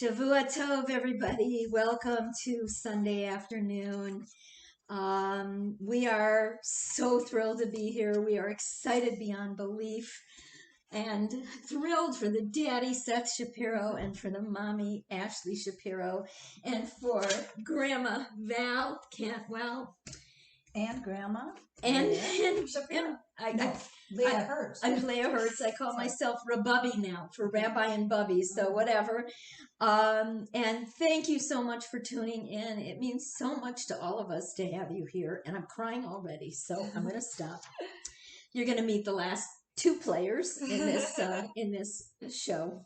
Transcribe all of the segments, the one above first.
Shavua Tov, everybody. Welcome to Sunday afternoon. We are so thrilled to be here. We are excited beyond belief and thrilled for the daddy, Seth Shapiro, and for the mommy, Ashley Shapiro, and for Grandma Val Cantwell. And Grandma. And Leah Hertz. I'm Leah Hertz. I call myself Rabubby now for Rabbi and Bubby, so whatever. And thank you so much for tuning in. It means so much to all of us to have you here, and I'm crying already, so I'm going to stop. You're going to meet the last two players in this show.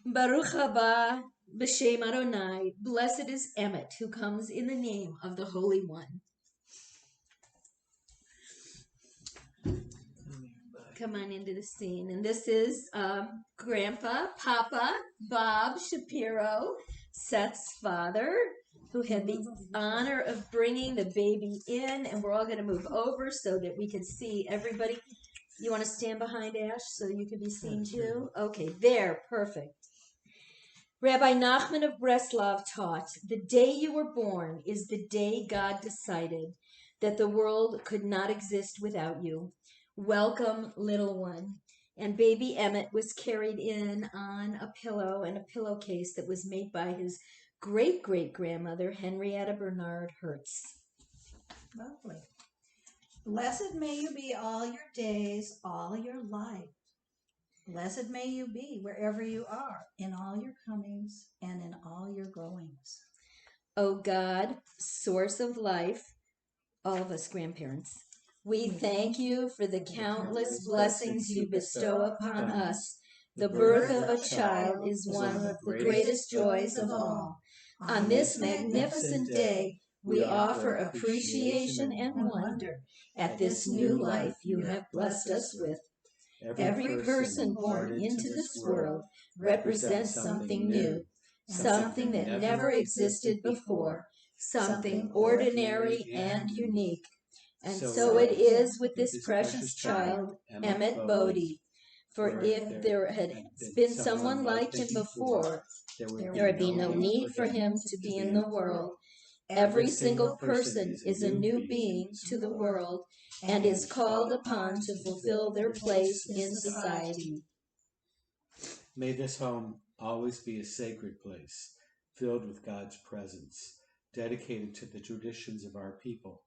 Baruch haba b'shem Adonai. Blessed is Emmett, who comes in the name of the Holy One. Come on into the scene. And this is Grandpa, Papa, Bob Shapiro, Seth's father, who had the honor of bringing the baby in. And we're all going to move over so that we can see everybody. You want to stand behind Ash so you can be seen too? Okay, there, perfect. Rabbi Nachman of Breslov taught, the day you were born is the day God decided that the world could not exist without you. Welcome, little one. And baby Emmett was carried in on a pillow and a pillowcase that was made by his great-great-grandmother, Henrietta Bernard Hertz. Lovely. Blessed may you be all your days, all your life. Blessed may you be wherever you are, in all your comings and in all your goings. O God, source of life, all of us grandparents, we thank you for the countless blessings you bestow upon us. The birth of a child is one of the greatest joys of all. On this magnificent day, we offer appreciation and wonder at this new life you have blessed us with. Every person born into this world represents something new, something that never existed before, something ordinary and unique. And so it is with this precious child, Emmett Bodhi. For if there had been someone like him before, there would be no need for him to be in the world. Every single person is a new being to the world and is called upon to fulfill their place in society. May this home always be a sacred place, filled with God's presence, dedicated to the traditions of our people.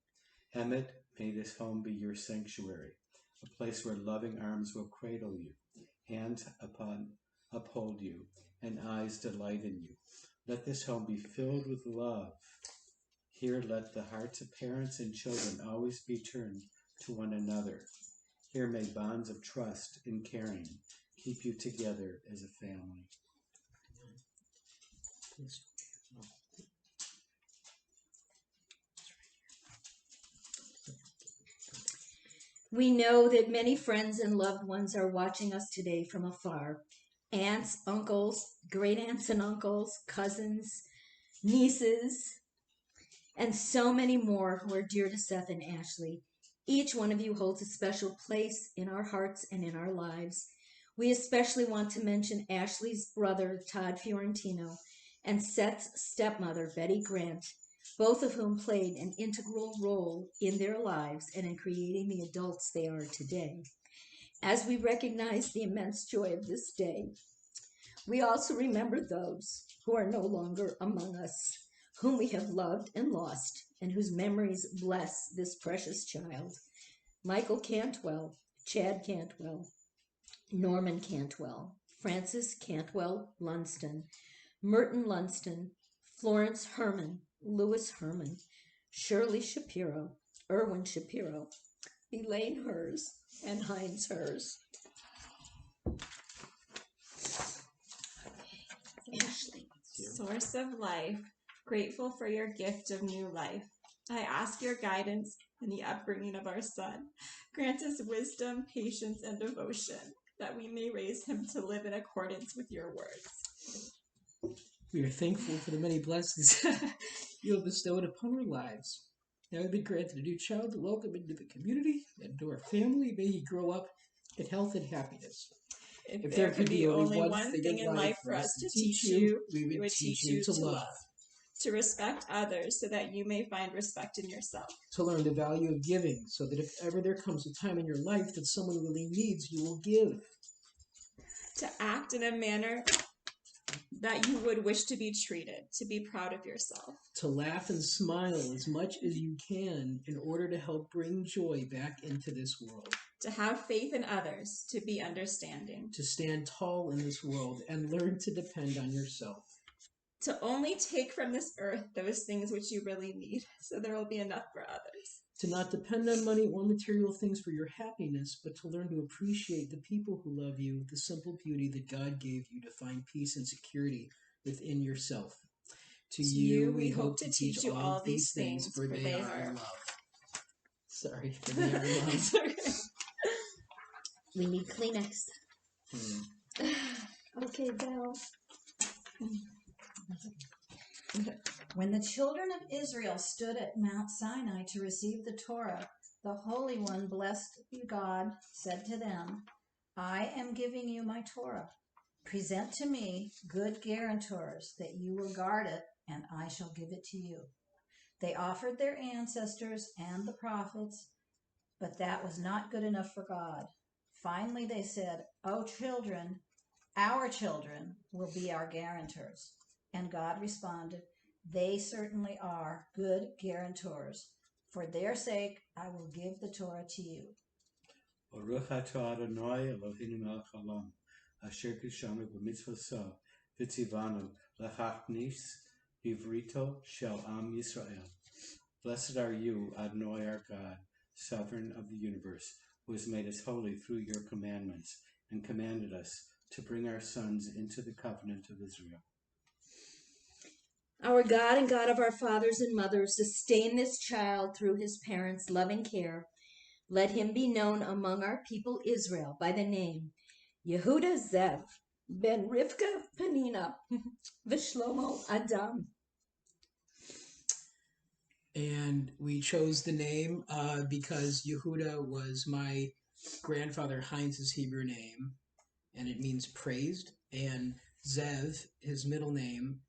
Emmett, may this home be your sanctuary, a place where loving arms will cradle you, hands uphold you, and eyes delight in you. Let this home be filled with love. Here let the hearts of parents and children always be turned to one another. Here may bonds of trust and caring keep you together as a family. We know that many friends and loved ones are watching us today from afar. Aunts, uncles, great aunts and uncles, cousins, nieces, and so many more who are dear to Seth and Ashley. Each one of you holds a special place in our hearts and in our lives. We especially want to mention Ashley's brother, Todd Fiorentino, and Seth's stepmother, Betty Grant, both of whom played an integral role in their lives and in creating the adults they are today. As we recognize the immense joy of this day, we also remember those who are no longer among us, whom we have loved and lost, and whose memories bless this precious child. Michael Cantwell, Chad Cantwell, Norman Cantwell, Francis Cantwell Lunston, Merton Lunston, Florence Herman, Louis Herman, Shirley Shapiro, Erwin Shapiro, Elaine Hers, and Heinz Hers. Ashley. Source of life, grateful for your gift of new life. I ask your guidance in the upbringing of our son. Grant us wisdom, patience, and devotion, that we may raise him to live in accordance with your words. We are thankful for the many blessings you have bestowed upon our lives. Now we've been granted a new child to welcome into the community and to our family. May he grow up in health and happiness. If there could be only one thing in life for us to teach you, we would teach you to love, to respect others so that you may find respect in yourself, to learn the value of giving so that if ever there comes a time in your life that someone really needs, you will give, to act in a manner that you would wish to be treated, to be proud of yourself, to laugh and smile as much as you can in order to help bring joy back into this world, to have faith in others, to be understanding, to stand tall in this world and learn to depend on yourself, to only take from this earth those things which you really need, so there will be enough for others, to not depend on money or material things for your happiness, but to learn to appreciate the people who love you, the simple beauty that God gave you to find peace and security within yourself. To you, we hope to teach you all of these things, for they are love. Sorry, for they are love. It's okay. We need Kleenex. Okay, Belle. When the children of Israel stood at Mount Sinai to receive the Torah, the Holy One, blessed be God, said to them, I am giving you my Torah. Present to me good guarantors that you will guard it, and I shall give it to you. They offered their ancestors and the prophets, but that was not good enough for God. Finally, they said, O children, our children will be our guarantors. And God responded, they certainly are good guarantors. For their sake, I will give the Torah to you. Baruch atah Adonai Eloheinu melech haolam, asher kishanu b'mitzvosav v'tzivanu lechachnis bivrito shel am Yisrael. Blessed are you, Adonai our God, sovereign of the universe, who has made us holy through your commandments and commanded us to bring our sons into the covenant of Israel. Our God and God of our fathers and mothers, sustain this child through his parents' loving care. Let him be known among our people Israel by the name Yehuda Zev ben Rivka Penina Vishlomo Adam. And we chose the name because Yehuda was my grandfather Heinz's Hebrew name, and it means praised. And Zev, his middle name,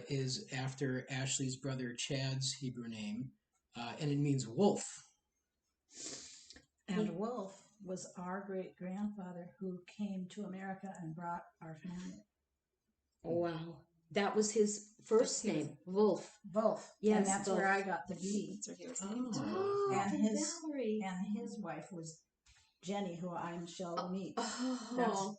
is after Ashley's brother Chad's Hebrew name, and it means wolf. And Wolf was our great-grandfather who came to America and brought our family. Oh, wow. That was his first name, Wolf. Wolf. Yes, and that's Wolf. where I got the V. That's what he was Oh. Oh, And Valerie. his wife was Jenny, who I shall meet. Oh,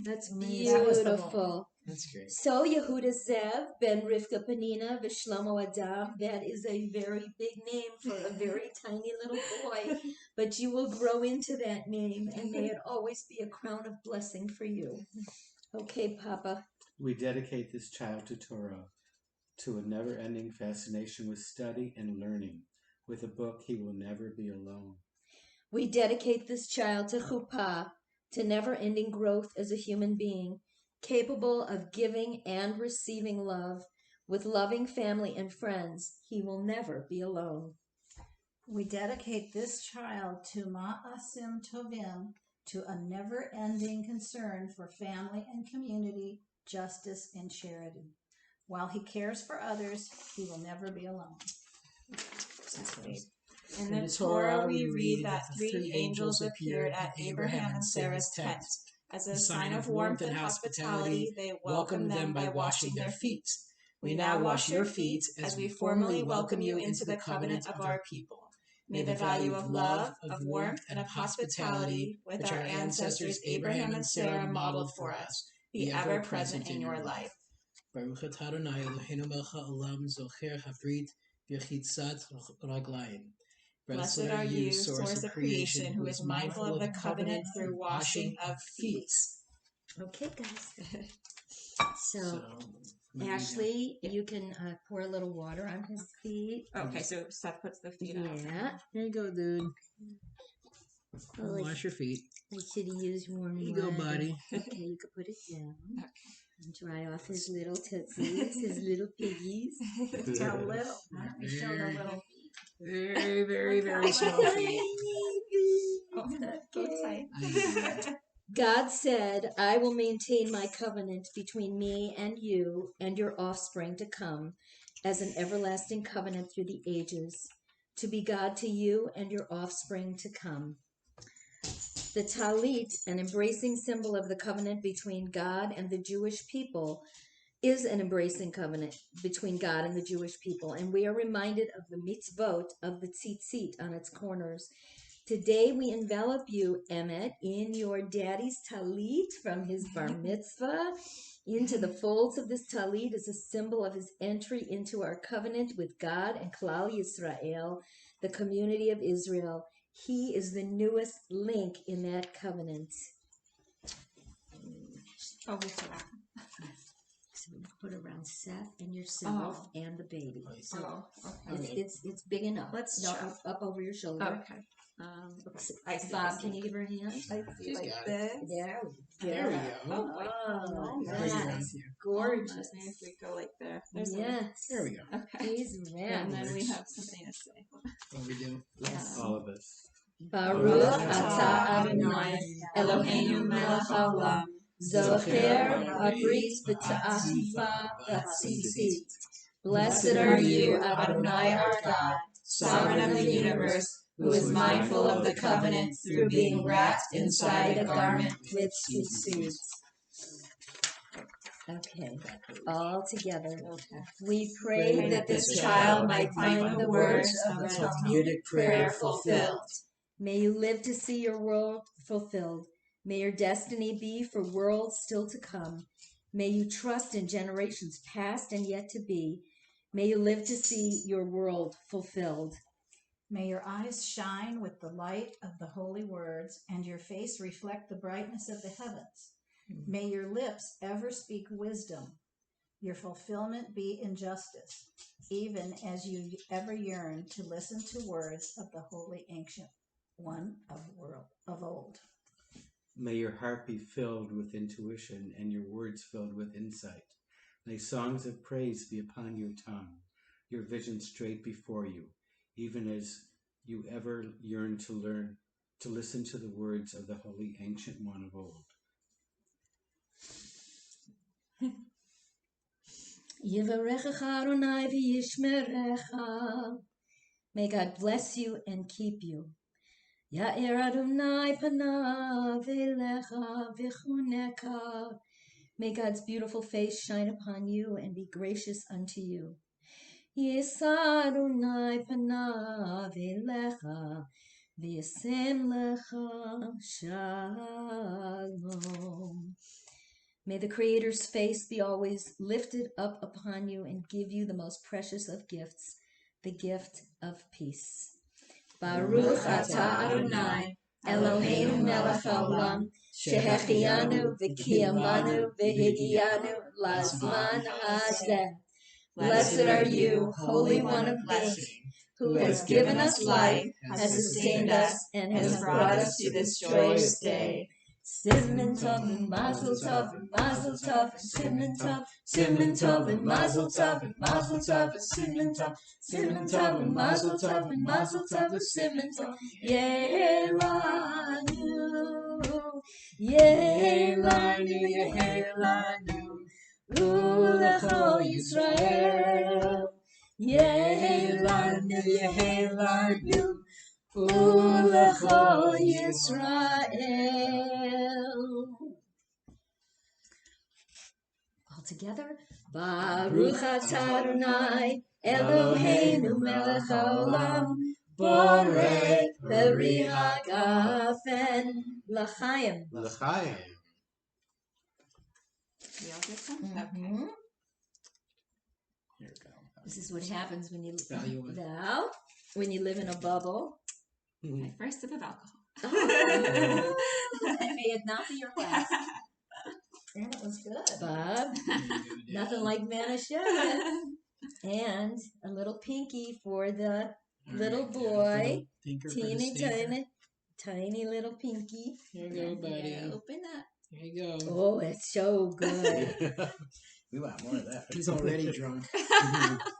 that's that was the beautiful. That's great. So Yehuda Zev ben Rivka Penina Vishlomo Adam. That is a very big name for a very tiny little boy, but you will grow into that name, and may it always be a crown of blessing for you. Okay, Papa. We dedicate this child to Torah, to a never-ending fascination with study and learning. With a book, he will never be alone. We dedicate this child to chuppah, to never-ending growth as a human being, capable of giving and receiving love. With loving family and friends, he will never be alone. We dedicate this child to Ma'asim Tovim, to a never-ending concern for family and community, justice and charity. While he cares for others, he will never be alone. In the Torah, we read that 3 angels appeared at Abraham and Sarah's tent. As a sign of warmth and hospitality, they welcomed them by washing their feet. We now wash your feet as we formally welcome you into the covenant of our people. May the value of love, of warmth, and of hospitality, which our ancestors Abraham and Sarah modeled for us, be ever present in your life. Baruch atah Adonai Eloheinu melech haolam zocher habrit v'chitzat raglayim. Blessed are you, source of creation, who is mindful of the covenant through washing of feet. Okay, guys. So Ashley, you can pour a little water on his feet. Okay, so Seth puts the feet up. Yeah. There you go, dude. Oh, Wash your feet. I should have used warm There you water. go, buddy. Okay, you can put it down. Okay. And dry off his little tootsies, his little piggies. How little. Why don't we show the little feet? Very, very, very small feet. Oh, go tight. God said, I will maintain my covenant between me and you and your offspring to come as an everlasting covenant through the ages, to be God to you and your offspring to come. The talit, an embracing symbol of the covenant between God and the Jewish people, is an embracing covenant between God and the Jewish people, and we are reminded of the mitzvot of the tzitzit on its corners. Today we envelop you, Emmett, in your daddy's talit from his bar mitzvah. Into the folds of this talit is a symbol of his entry into our covenant with God and Klal Yisrael, the community of Israel. He is the newest link in that covenant. Oh, we forgot. So we put around Seth and yourself and the baby. So Okay. it's big enough. Let's no, try. up over your shoulder. Okay. I see. Bob, can you give her a hand? I see She's like got it. this. There we There we go. go. Oh, Bring it around that's here. gorgeous. Maybe if we go like there. There's Yes. There we go. Okay. He's And then we around. have something to say. What we do? Yes. All of us. Baruch atah Adonai Eloheinu melech haolam zocher habrit v'ta'afifa v'tzitzit. Blessed are you, Adonai our God, sovereign of the universe, who is mindful of the covenant through being wrapped inside a garment with tzitzit. Okay, all together. We pray that this child might find the words of the Talmudic prayer fulfilled. May you live to see your world fulfilled. May your destiny be for worlds still to come. May you trust in generations past and yet to be. May you live to see your world fulfilled. May your eyes shine with the light of the holy words, and your face reflect the brightness of the heavens. May your lips ever speak wisdom, your fulfillment be in justice, even as you ever yearn to listen to words of the holy ancient one of old. May your heart be filled with intuition and your words filled with insight. May songs of praise be upon your tongue, your vision straight before you, even as you ever yearn to learn to listen to the words of the holy ancient one of old. Yivarechecha Adonai v'yishmerecha. May God bless you and keep you. Ya'er Adonai panav elecha v'chuneka. May God's beautiful face shine upon you and be gracious unto you. Yisa Adonai panav elecha v'yasem lecha shalom. May the Creator's face be always lifted up upon you and give you the most precious of gifts, the gift of peace. Baruch atah Adonai, Eloheinu melech haolam, shehechianu v'kiyamanu v'higiyanu lazman hazeh. Blessed are you, Holy One of being, who has given us life, has sustained us, and has brought us to this joyous day. Simon Tov and Mazel Tov and Mazel Tov and Simon Tov, Simon Tov and Mazel Tov and Mazel Tov and Simon Tov, Simon Tov and Mazel Tov and Mazel Tov and Simon Tov. Yehelanu, Yehelanu, Yehelanu, Ulecho Yisrael. Yehelanu, Yehelanu. Ulecho Yisrael. All together. Baruch atah Adonai Eloheinu melech haolam borei peri hagafen l'chaim. L'chaim. We all get some? Okay. Mhm. Here we go. This is what happens when you Value it. now when you live in a bubble. My first sip of alcohol. And may it not be your last. And it was good. Bob, nothing like Manischewitz. And a little pinky for the little boy. Tiny little pinky. Here you go, buddy. Yeah, open up. Here you go. Oh, it's so good. We want more of that. He's already drunk.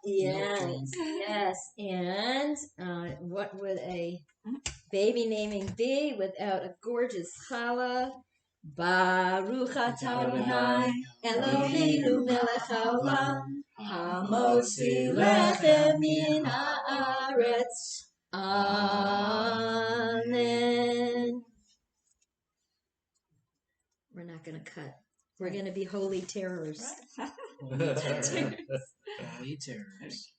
Yes, yes. And what would a baby naming be without a gorgeous challah Baruch atah Adonai Eloheinu melech haolam hamotzi lechem min haaretz. Amen. We're not going to cut. We're going to be holy terrors. Holy terror. Holy terrors.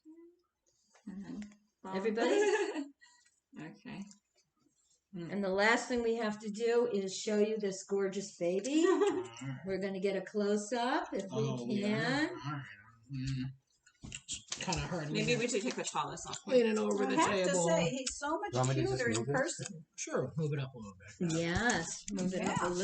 Everybody? Okay. And the last thing we have to do is show you this gorgeous baby. We're going to get a close-up if we can. Kind of hard. Maybe we should take the tallest off. Leaning over I the have table. to say, he's so much Want me to just cuter in move it? person. Sure, move it up a little bit. Yes, move it up a little.